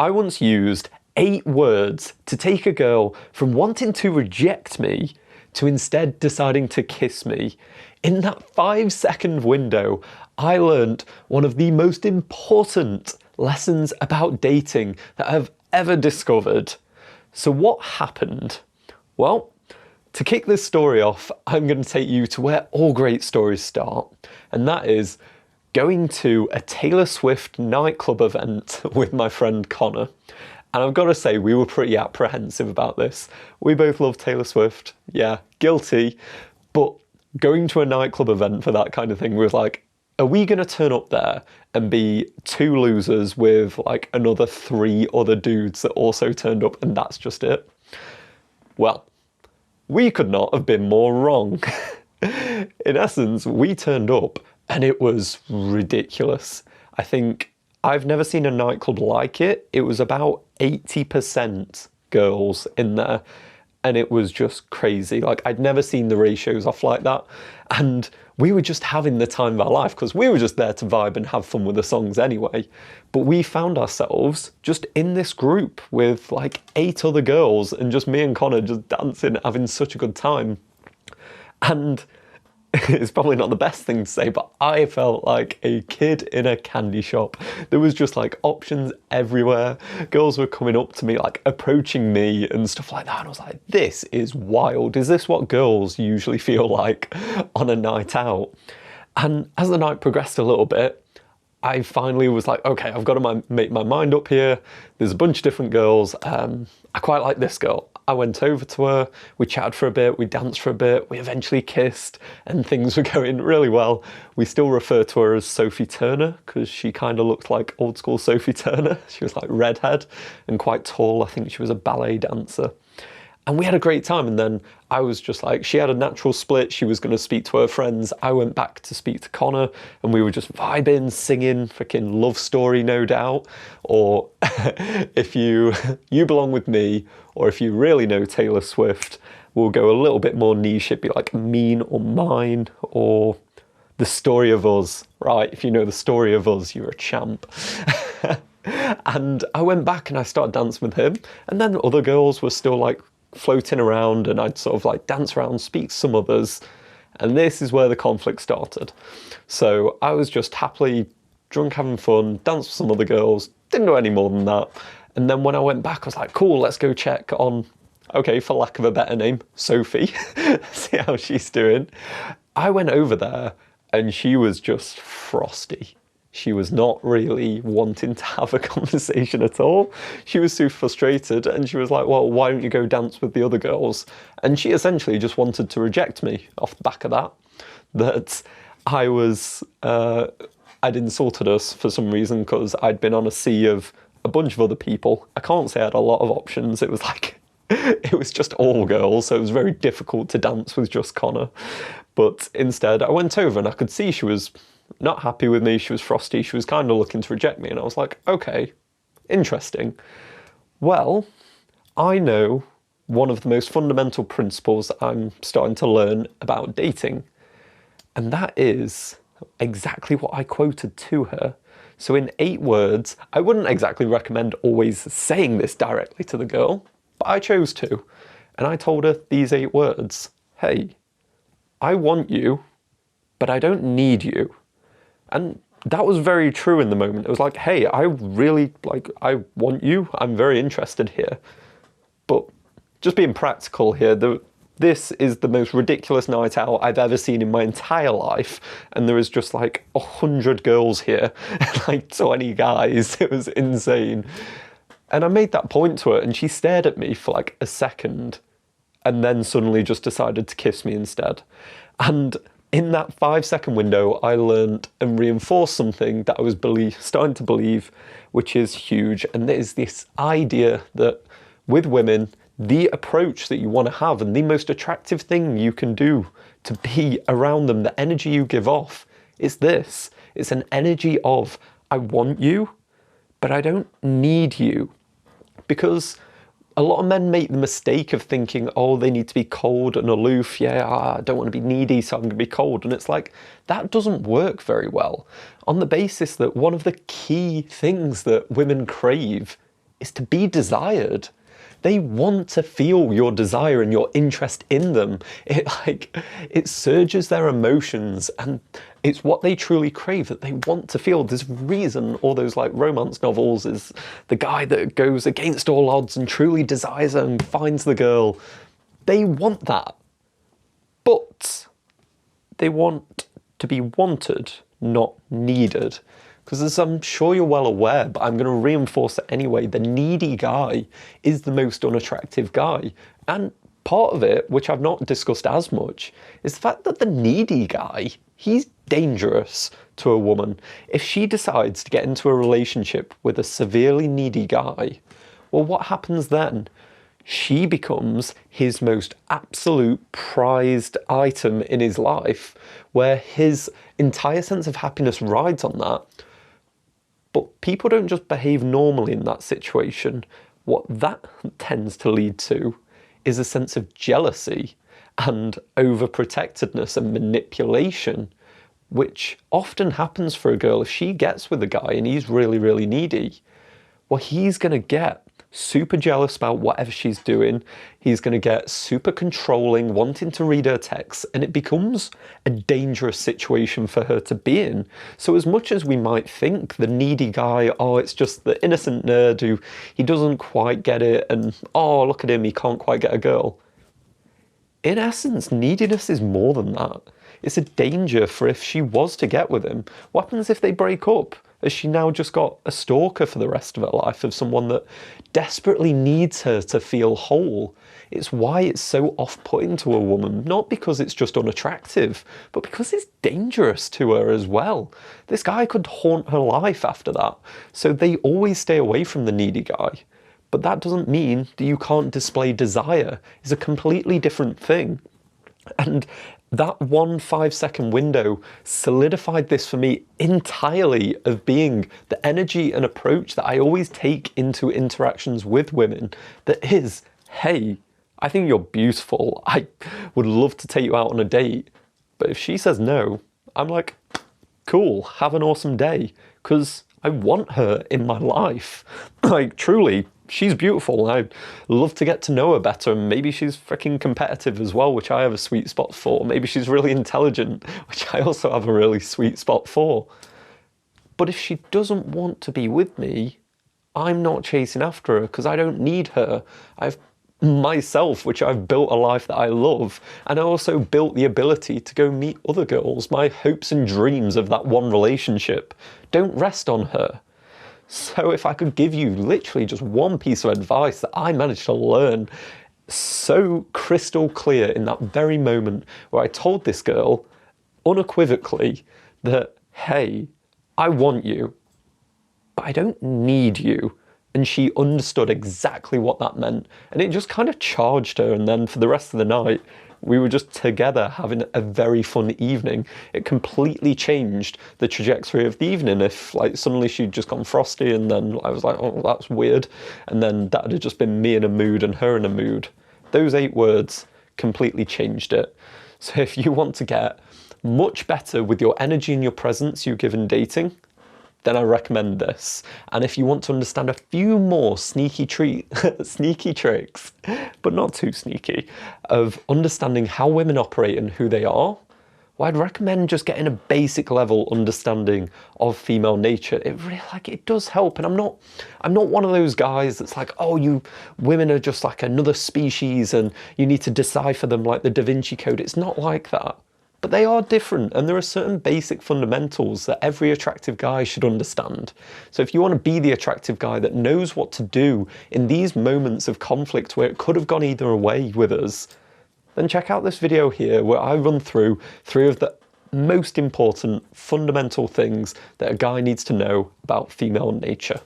I once used 8 words to take a girl from wanting to reject me to instead deciding to kiss me. In that 5-second window, I learnt one of the most important lessons about dating that I've ever discovered. So what happened? Well, to kick this story off, I'm going to take you to where all great stories start, and that is going to a Taylor Swift nightclub event with my friend Connor. And I've got to say, we were pretty apprehensive about this. We both love Taylor Swift, yeah, guilty, but going to a nightclub event for that kind of thing, we was like, are we going to turn up there and be 2 losers with like another 3 other dudes that also turned up and that's just it? Well, we could not have been more wrong. In essence, we turned up and it was ridiculous. I think I've never seen a nightclub like it. It was about 80% girls in there, and it was just crazy. Like, I'd never seen the ratios off like that. And we were just having the time of our life because we were just there to vibe and have fun with the songs anyway. But we found ourselves just in this group with like 8 other girls and just me and Connor just dancing, having such a good time. And it's probably not the best thing to say, but I felt like a kid in a candy shop. There was just like options everywhere. Girls were coming up to me, like approaching me and stuff like that. And I was like, this is wild. Is this what girls usually feel like on a night out? And as the night progressed a little bit, I finally was like, okay, I've got to make my mind up here. There's a bunch of different girls. I quite like this girl. I went over to her, we chatted for a bit, we danced for a bit, we eventually kissed, and things were going really well. We still refer to her as Sophie Turner because she kind of looked like old school Sophie Turner. She was like redhead and quite tall. I think she was a ballet dancer. And we had a great time, and then I was just like, she had a natural split, she was going to speak to her friends, I went back to speak to Connor, and we were just vibing, singing, freaking Love Story, no doubt, or if you belong with me, or if you really know Taylor Swift, we'll go a little bit more niche, it'd be like Mean or Mine, or The Story of Us, right? If you know The Story of Us, you're a champ. And I went back and I started dancing with him, and then other girls were still like floating around, and I'd sort of like dance around, speak to some others, and this is where the conflict started. So I was just happily drunk, having fun, danced with some other girls, didn't do any more than that. And then when I went back, I was like, cool, let's go check on, okay, for lack of a better name, Sophie, see how she's doing. I went over there and she was just frosty. She was not really wanting to have a conversation at all. She was super frustrated and she was like, well, why don't you go dance with the other girls? And she essentially just wanted to reject me off the back of that. That I was, I'd insulted us for some reason because I'd been on a sea of a bunch of other people. I can't say I had a lot of options. It was like, it was just all girls, so it was very difficult to dance with just Connor. But instead, I went over and I could see she was not happy with me, she was frosty, she was kind of looking to reject me, and I was like, okay, interesting. Well, I know one of the most fundamental principles that I'm starting to learn about dating, and that is exactly what I quoted to her. So in 8 words, I wouldn't exactly recommend always saying this directly to the girl, but I chose to, and I told her these 8 words. Hey, I want you, but I don't need you. And that was very true in the moment. It was like, hey, I really, like, I want you. I'm very interested here. But just being practical here, this is the most ridiculous night out I've ever seen in my entire life. And there is just like 100 girls here, and like 20 guys. It was insane. And I made that point to her and she stared at me for like a second and then suddenly just decided to kiss me instead. And in that 5-second window, I learned and reinforced something that I was starting to believe, which is huge. And it is this idea that with women, the approach that you want to have and the most attractive thing you can do to be around them, the energy you give off, is this. It's an energy of, I want you, but I don't need you. Because a lot of men make the mistake of thinking, oh, they need to be cold and aloof. Yeah, I don't want to be needy, so I'm going to be cold. And it's like, that doesn't work very well on the basis that one of the key things that women crave is to be desired. They want to feel your desire and your interest in them. It surges their emotions, and it's what they truly crave, that they want to feel. There's a reason all those like romance novels is the guy that goes against all odds and truly desires her and finds the girl. They want that. But they want to be wanted, not needed. Because as I'm sure you're well aware, but I'm going to reinforce it anyway, the needy guy is the most unattractive guy. And part of it, which I've not discussed as much, is the fact that the needy guy, he's dangerous to a woman. If she decides to get into a relationship with a severely needy guy, well, what happens then? She becomes his most absolute prized item in his life, where his entire sense of happiness rides on that. But people don't just behave normally in that situation. What that tends to lead to is a sense of jealousy and overprotectedness and manipulation, which often happens for a girl if she gets with a guy and he's really, really needy. Well, he's going to get super jealous about whatever she's doing. He's going to get super controlling, wanting to read her texts, and it becomes a dangerous situation for her to be in. So as much as we might think the needy guy, oh, it's just the innocent nerd who he doesn't quite get it, and oh, look at him, he can't quite get a girl. In essence, neediness is more than that. It's a danger for if she was to get with him. What happens if they break up? Has she now just got a stalker for the rest of her life of someone that desperately needs her to feel whole? It's why it's so off-putting to a woman, not because it's just unattractive, but because it's dangerous to her as well. This guy could haunt her life after that. So they always stay away from the needy guy. But that doesn't mean that you can't display desire. It's a completely different thing. And that 1 5-second window solidified this for me entirely of being the energy and approach that I always take into interactions with women, that is, hey, I think you're beautiful. I would love to take you out on a date. But if she says no, I'm like, cool, have an awesome day. Because I want her in my life. Like, truly, she's beautiful. I'd love to get to know her better. And maybe she's freaking competitive as well, which I have a sweet spot for. Maybe she's really intelligent, which I also have a really sweet spot for. But if she doesn't want to be with me, I'm not chasing after her because I don't need her. I've myself, which I've built a life that I love, and I also built the ability to go meet other girls. My hopes and dreams of that one relationship don't rest on her. So if I could give you literally just one piece of advice that I managed to learn so crystal clear in that very moment where I told this girl unequivocally that, hey, I want you, but I don't need you. And she understood exactly what that meant. And it just kind of charged her. And then for the rest of the night, we were just together having a very fun evening. It completely changed the trajectory of the evening. If like suddenly she'd just gone frosty and then I was like, oh, that's weird. And then that would have just been me in a mood and her in a mood. Those 8 words completely changed it. So if you want to get much better with your energy and your presence you give in dating, then I recommend this. And if you want to understand a few more sneaky tricks, but not too sneaky, of understanding how women operate and who they are, well, I'd recommend just getting a basic level understanding of female nature. It really, it does help. And I'm not one of those guys that's like, oh, you women are just like another species and you need to decipher them like the Da Vinci Code. It's not like that. But they are different, and there are certain basic fundamentals that every attractive guy should understand. So if you want to be the attractive guy that knows what to do in these moments of conflict where it could have gone either way with us, then check out this video here where I run through 3 of the most important fundamental things that a guy needs to know about female nature.